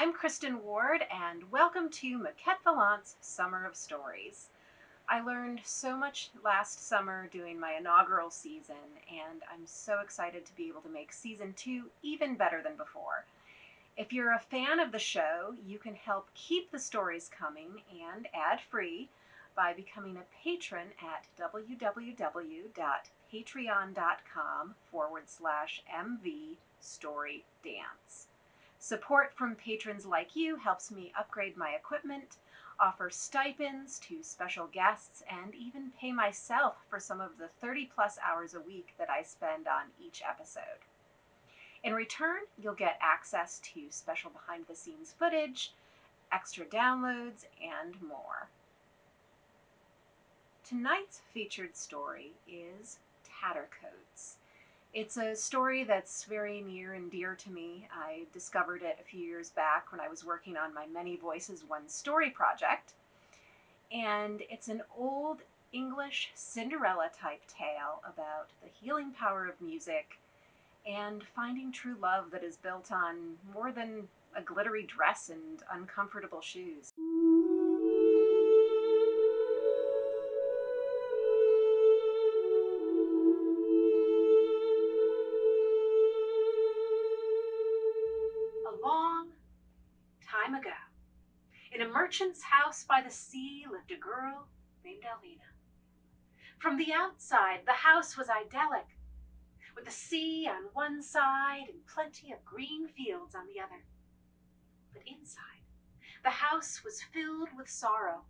I'm Kristen Ward, and welcome to Maquette Vallant's Summer of Stories. I learned so much last summer doing my inaugural season, and I'm so excited to be able to make season 2 even better than before. If you're a fan of the show, you can help keep the stories coming and ad-free by becoming a patron at www.patreon.com/mvstorydance. Support from patrons like you helps me upgrade my equipment, offer stipends to special guests, and even pay myself for some of the 30-plus hours a week that I spend on each episode. In return, you'll get access to special behind-the-scenes footage, extra downloads, and more. Tonight's featured story is Tattercoats. It's a story that's very near and dear to me. I discovered it a few years back when I was working on my Many Voices One Story project. And it's an old English Cinderella type tale about the healing power of music and finding true love that is built on more than a glittery dress and uncomfortable shoes. A long time ago, in a merchant's house by the sea lived a girl named Alvina. From the outside, the house was idyllic, with the sea on one side and plenty of green fields on the other. But inside, the house was filled with sorrow,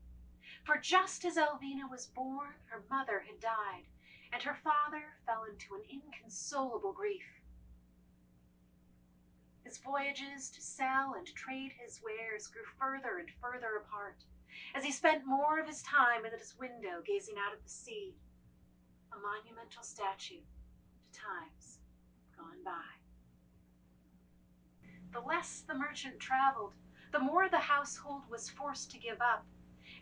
for just as Alvina was born, her mother had died, and her father fell into an inconsolable grief. His voyages to sell and trade his wares grew further and further apart, as he spent more of his time at his window gazing out at the sea, a monumental statue to times gone by. The less the merchant traveled, the more the household was forced to give up,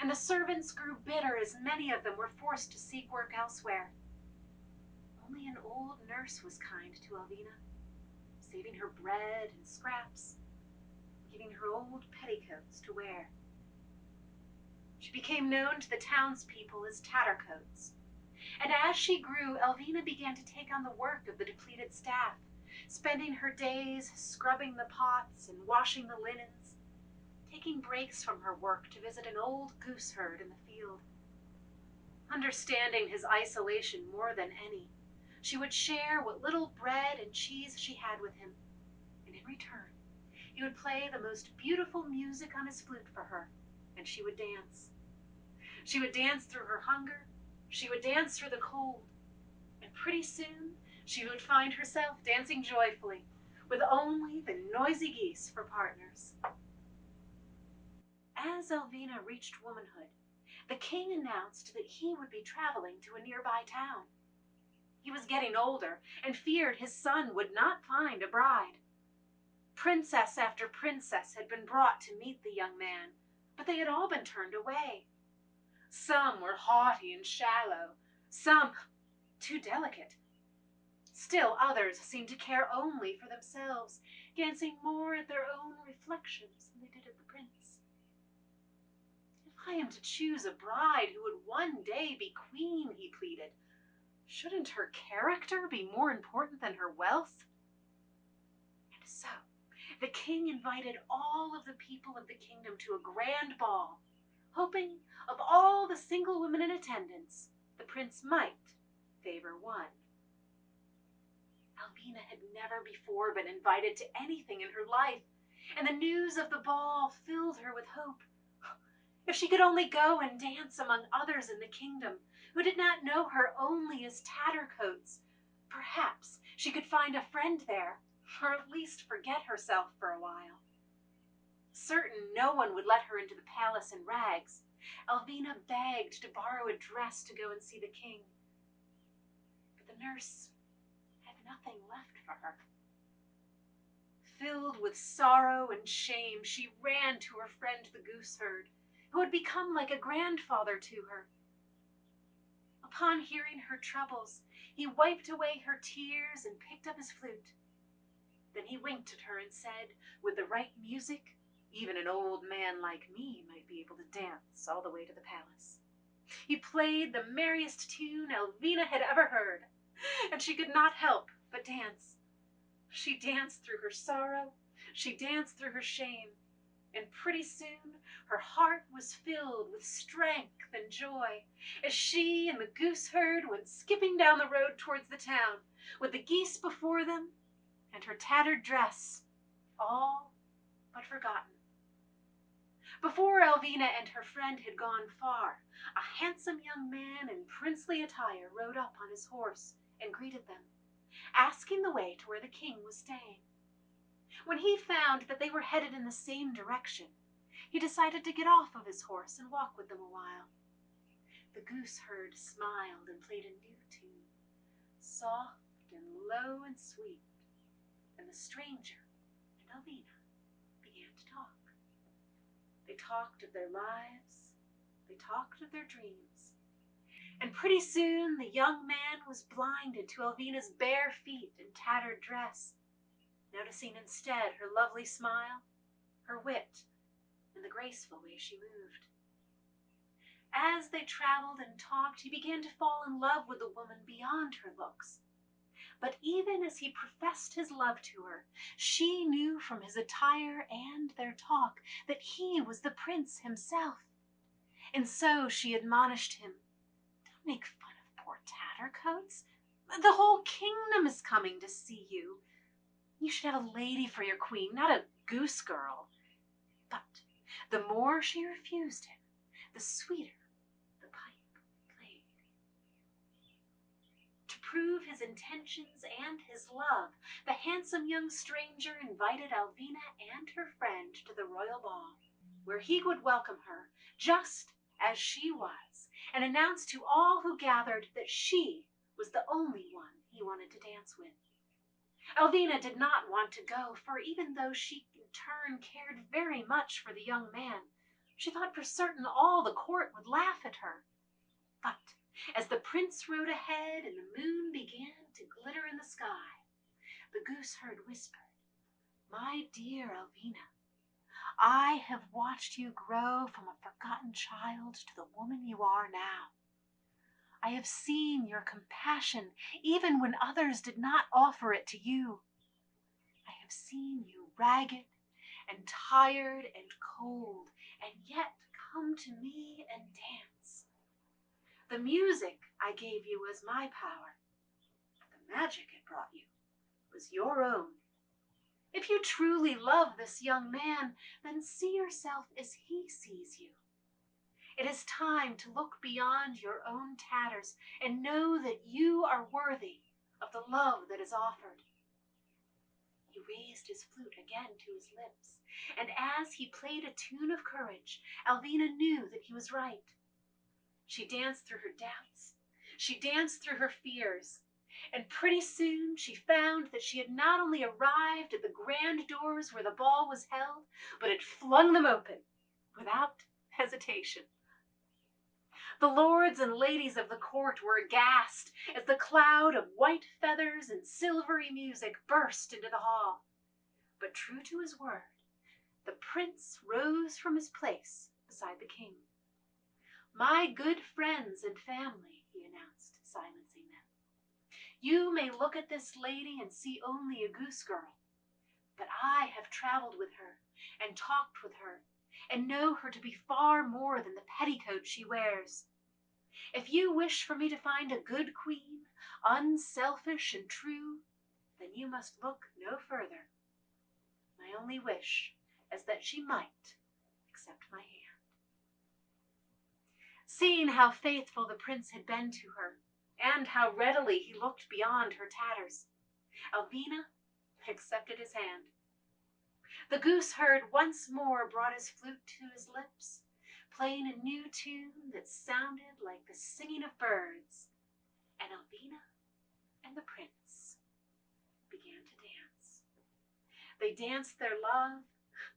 and the servants grew bitter as many of them were forced to seek work elsewhere. Only an old nurse was kind to Alvina, saving her bread and scraps, giving her old petticoats to wear. She became known to the townspeople as Tattercoats, and as she grew, Alvina began to take on the work of the depleted staff, spending her days scrubbing the pots and washing the linens, taking breaks from her work to visit an old goose herd in the field. Understanding his isolation more than any, she would share what little bread and cheese she had with him, and in return, he would play the most beautiful music on his flute for her, and she would dance. She would dance through her hunger, she would dance through the cold, and pretty soon she would find herself dancing joyfully, with only the noisy geese for partners. As Alvina reached womanhood, the king announced that he would be traveling to a nearby town. He was getting older and feared his son would not find a bride. Princess after princess had been brought to meet the young man, but they had all been turned away. Some were haughty and shallow, some too delicate. Still others seemed to care only for themselves, glancing more at their own reflections than they did at the prince. If I am to choose a bride who would one day be queen, he pleaded, shouldn't her character be more important than her wealth? And so, the king invited all of the people of the kingdom to a grand ball, hoping of all the single women in attendance, the prince might favor one. Alvina had never before been invited to anything in her life, and the news of the ball filled her with hope. If she could only go and dance among others in the kingdom, who did not know her only as Tattercoats, perhaps she could find a friend there, or at least forget herself for a while. Certain no one would let her into the palace in rags, Alvina begged to borrow a dress to go and see the king. But the nurse had nothing left for her. Filled with sorrow and shame, she ran to her friend the gooseherd, who had become like a grandfather to her. Upon hearing her troubles, he wiped away her tears and picked up his flute. Then he winked at her and said, with the right music, Even an old man like me might be able to dance all the way to the palace. He played the merriest tune Elvina had ever heard, and she could not help but dance. She danced through her sorrow, she danced through her shame, and pretty soon her heart was filled with strength and joy as she and the goose herd went skipping down the road towards the town, with the geese before them and her tattered dress all but forgotten. Before Elvina and her friend had gone far, a handsome young man in princely attire rode up on his horse and greeted them, asking the way to where the king was staying. When he found that they were headed in the same direction, he decided to get off of his horse and walk with them a while. The goose herd smiled and played a new tune, soft and low and sweet, and the stranger and Elvina began to talk. They talked of their lives, they talked of their dreams, and pretty soon the young man was blinded to Elvina's bare feet and tattered dress, noticing instead her lovely smile, her wit, and the graceful way she moved. As they traveled and talked, he began to fall in love with the woman beyond her looks. But even as he professed his love to her, she knew from his attire and their talk that he was the prince himself. And so she admonished him, "Don't make fun of poor Tattercoats. The whole kingdom is coming to see you. You should have a lady for your queen, not a goose girl." But the more she refused him, the sweeter the pipe played. To prove his intentions and his love, the handsome young stranger invited Elvina and her friend to the royal ball, where he would welcome her just as she was, and announce to all who gathered that she was the only one he wanted to dance with. Elvina did not want to go, for even though she in turn cared very much for the young man, she thought for certain all the court would laugh at her. But as the prince rode ahead and the moon began to glitter in the sky, the gooseherd whispered, "My dear Elvina, I have watched you grow from a forgotten child to the woman you are now. I have seen your compassion even when others did not offer it to you. I have seen you ragged and tired and cold, and yet come to me and dance. The music I gave you was my power, but the magic it brought you was your own. If you truly love this young man, then see yourself as he sees you. It is time to look beyond your own tatters and know that you are worthy of the love that is offered." He raised his flute again to his lips, and as he played a tune of courage, Elvina knew that he was right. She danced through her doubts, she danced through her fears, and pretty soon she found that she had not only arrived at the grand doors where the ball was held, but had flung them open without hesitation. The lords and ladies of the court were aghast as the cloud of white feathers and silvery music burst into the hall. But true to his word, the prince rose from his place beside the king. "My good friends and family," he announced, silencing them, "you may look at this lady and see only a goose girl, but I have traveled with her and talked with her and know her to be far more than the petticoat she wears. If you wish for me to find a good queen, unselfish and true, then you must look no further. My only wish is that she might accept my hand." Seeing how faithful the prince had been to her, and how readily he looked beyond her tatters, Elvina accepted his hand. The gooseherd once more brought his flute to his lips, playing a new tune that sounded like the singing of birds, and Elvina and the prince began to dance. They danced their love,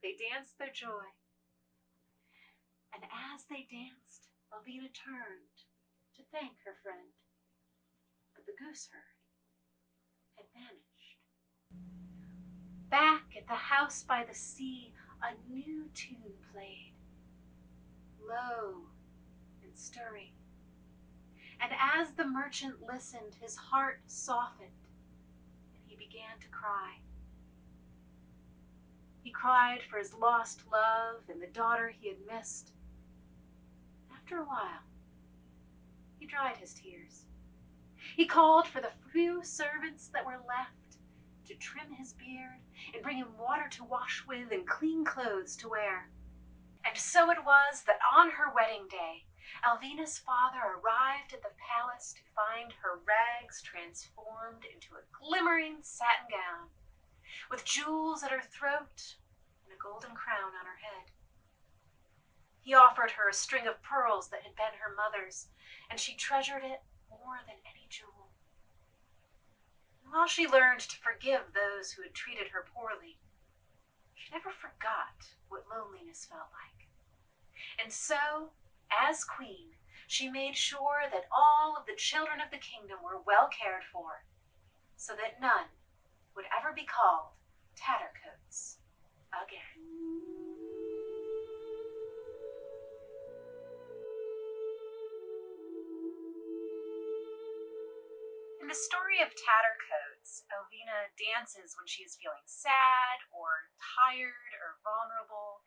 they danced their joy, and as they danced, Elvina turned to thank her friend, but the gooseherd had vanished. Back at the house by the sea, a new tune played, low and stirring. And as the merchant listened, his heart softened, and he began to cry. He cried for his lost love and the daughter he had missed. After a while, he dried his tears. He called for the few servants that were left to trim his beard and bring him water to wash with and clean clothes to wear. And so it was that on her wedding day, Alvina's father arrived at the palace to find her rags transformed into a glimmering satin gown, with jewels at her throat and a golden crown on her head. He offered her a string of pearls that had been her mother's, and she treasured it more than any jewel. And while she learned to forgive those who had treated her poorly, she never forgot what loneliness felt like. And so, as queen, she made sure that all of the children of the kingdom were well cared for, so that none would ever be called Tattercoats again. In the story of Tattercoats, Alvina dances when she is feeling sad or tired or vulnerable,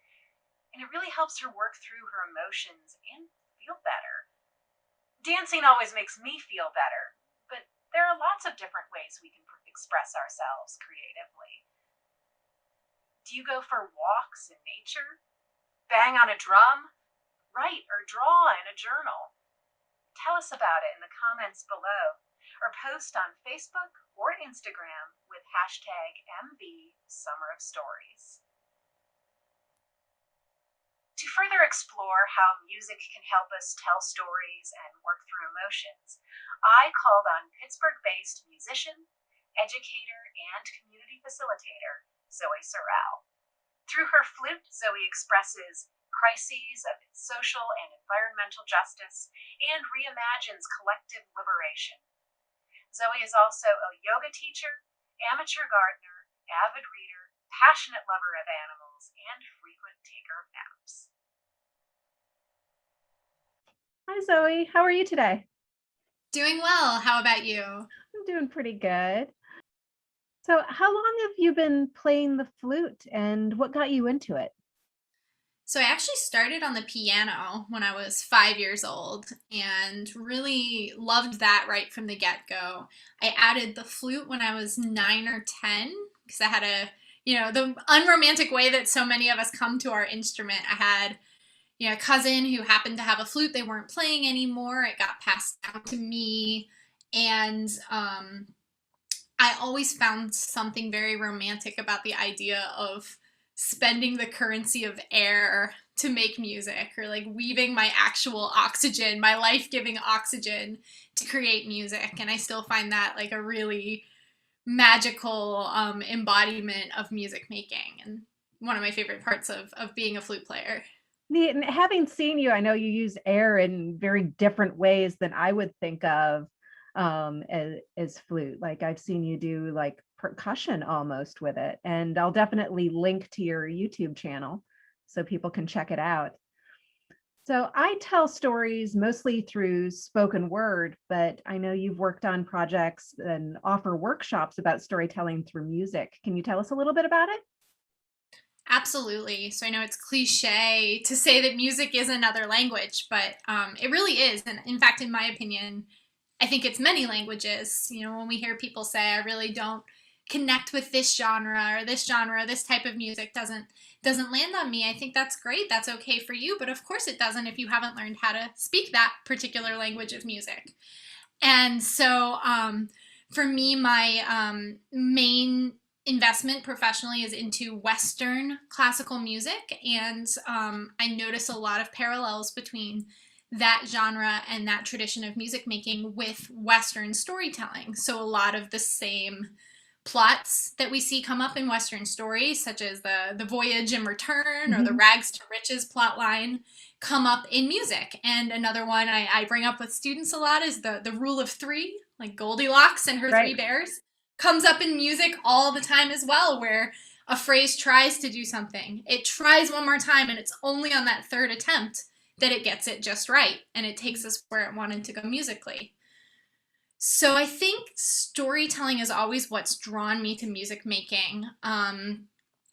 and it really helps her work through her emotions and feel better. Dancing always makes me feel better, but there are lots of different ways we can express ourselves creatively. Do you go for walks in nature? Bang on a drum? Write or draw in a journal? Tell us about it in the comments below, or post on Facebook or Instagram with #MV Summer of Stories. To further explore how music can help us tell stories and work through emotions, I called on Pittsburgh-based musician, educator, and community facilitator Zoe Sorrell. Through her flute, Zoe expresses crises of social and environmental justice and reimagines collective liberation. Zoe is also a yoga teacher, amateur gardener, avid reader, passionate lover of animals, and frequent taker of naps. Hi, Zoe. How are you today? Doing well. How about you? I'm doing pretty good. So, how long have you been playing the flute and what got you into it? So I actually started on the piano when I was 5 years old and really loved that right from the get-go. I added the flute when I was 9 or 10 because I had the unromantic way that so many of us come to our instrument. I had, a cousin who happened to have a flute. They weren't playing anymore. It got passed down to me. And I always found something very romantic about the idea of spending the currency of air to make music, or like weaving my actual oxygen, my life-giving oxygen, to create music. And I still find that like a really magical embodiment of music making, and one of my favorite parts of being a flute player. Neat. And having seen you, I know you use air in very different ways than I would think of as flute. Like I've seen you do like percussion almost with it, and I'll definitely link to your YouTube channel so people can check it out. So I tell stories mostly through spoken word, but I know you've worked on projects and offer workshops about storytelling through music. Can you tell us a little bit about it? Absolutely. So I know it's cliche to say that music is another language, but it really is. And in fact, in my opinion, I think it's many languages. When we hear people say, I really don't connect with this genre, or this type of music doesn't land on me, I think that's great. That's okay for you. But of course it doesn't if you haven't learned how to speak that particular language of music. And so for me, my main investment professionally is into Western classical music, and I notice a lot of parallels between that genre and that tradition of music making with Western storytelling. So a lot of the same plots that we see come up in Western stories, such as the voyage and return or the rags to riches plot line, come up in music. And another one I bring up with students a lot is the rule of three, like Goldilocks and her Right. three bears, comes up in music all the time as well, where a phrase tries to do something, it tries one more time, and it's only on that third attempt that it gets it just right, and it takes us where it wanted to go musically. So I think storytelling is always what's drawn me to music making. And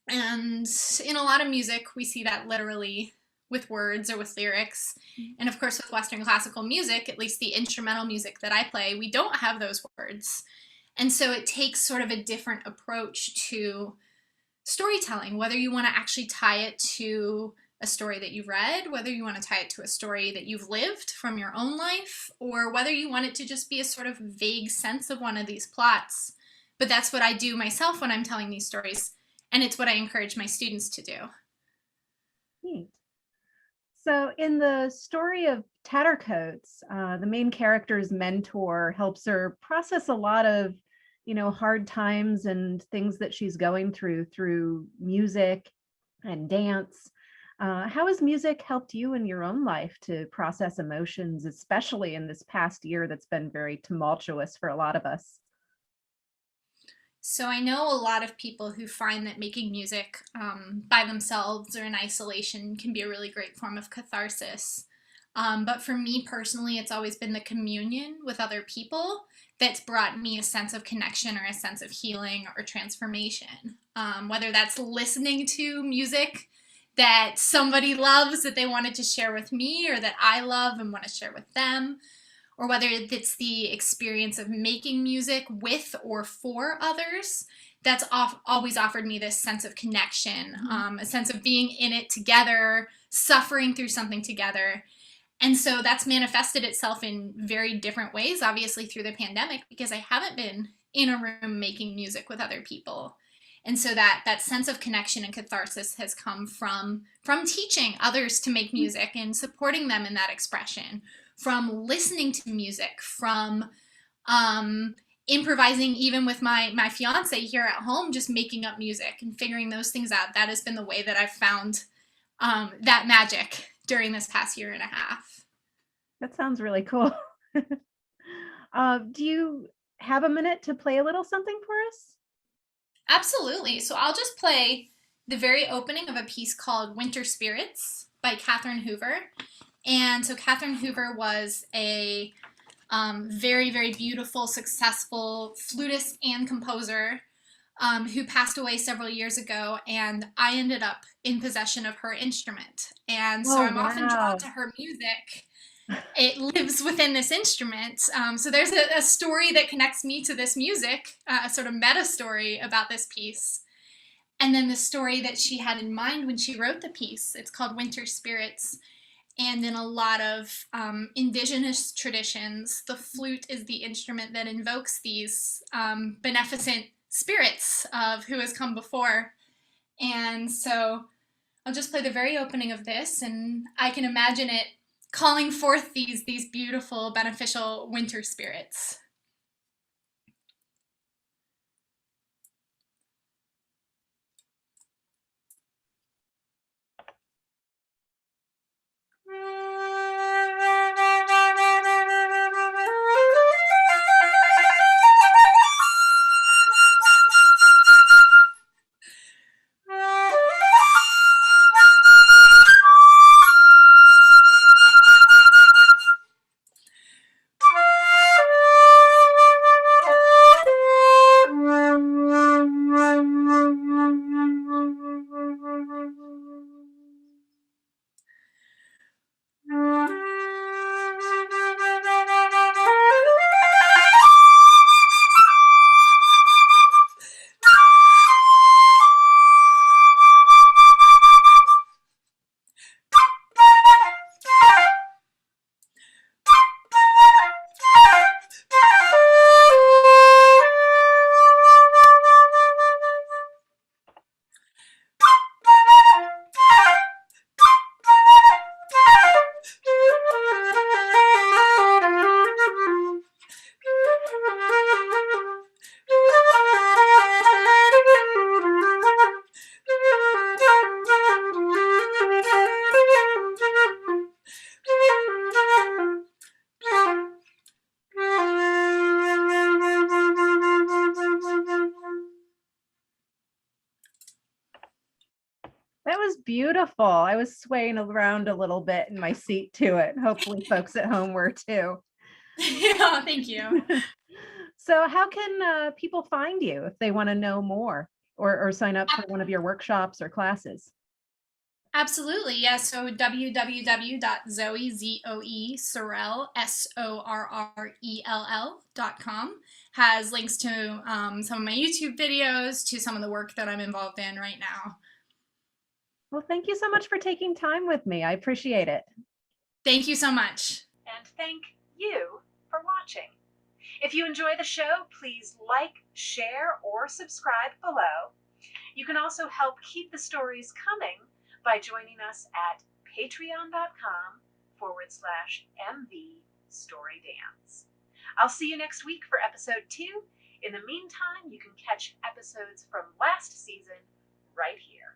in a lot of music, we see that literally with words or with lyrics. And of course, with Western classical music, at least the instrumental music that I play, we don't have those words. And so it takes sort of a different approach to storytelling, whether you want to actually tie it to a story that you've read, whether you want to tie it to a story that you've lived from your own life, or whether you want it to just be a sort of vague sense of one of these plots. But that's what I do myself when I'm telling these stories, and it's what I encourage my students to do. Neat. So in the story of Tattercoats, the main character's mentor helps her process a lot of, hard times and things that she's going through music and dance. How has music helped you in your own life to process emotions, especially in this past year that's been very tumultuous for a lot of us? So I know a lot of people who find that making music by themselves or in isolation can be a really great form of catharsis. But for me personally, it's always been the communion with other people that's brought me a sense of connection or a sense of healing or transformation. Whether that's listening to music that somebody loves that they wanted to share with me, or that I love and want to share with them, or whether it's the experience of making music with or for others, that's always offered me this sense of connection, a sense of being in it together, suffering through something together. And so that's manifested itself in very different ways, obviously through the pandemic, because I haven't been in a room making music with other people. And so that sense of connection and catharsis has come from teaching others to make music and supporting them in that expression, from listening to music, from improvising even with my fiance here at home, just making up music and figuring those things out. That has been the way that I've found that magic during this past year and a half. That sounds really cool. Do you have a minute to play a little something for us? Absolutely. So I'll just play the very opening of a piece called Winter Spirits by Catherine Hoover. And so Catherine Hoover was a very, very beautiful, successful flutist and composer who passed away several years ago, and I ended up in possession of her instrument. And so I'm often drawn to her music. It lives within this instrument. So there's a story that connects me to this music, a sort of meta story about this piece. And then the story that she had in mind when she wrote the piece. It's called Winter Spirits. And in a lot of indigenous traditions, the flute is the instrument that invokes these beneficent spirits of who has come before. And so I'll just play the very opening of this, and I can imagine it calling forth these beautiful, beneficial winter spirits. That was beautiful. I was swaying around a little bit in my seat to it. Hopefully folks at home were too. Yeah, thank you. So how can people find you if they want to know more or sign up for one of your workshops or classes? Absolutely. Yeah. So www.zoe, sorrell.com has links to some of my YouTube videos, to some of the work that I'm involved in right now. Well, thank you so much for taking time with me. I appreciate it. Thank you so much. And thank you for watching. If you enjoy the show, please like, share, or subscribe below. You can also help keep the stories coming by joining us at patreon.com/MV Storydance. I'll see you next week for episode 2. In the meantime, you can catch episodes from last season right here.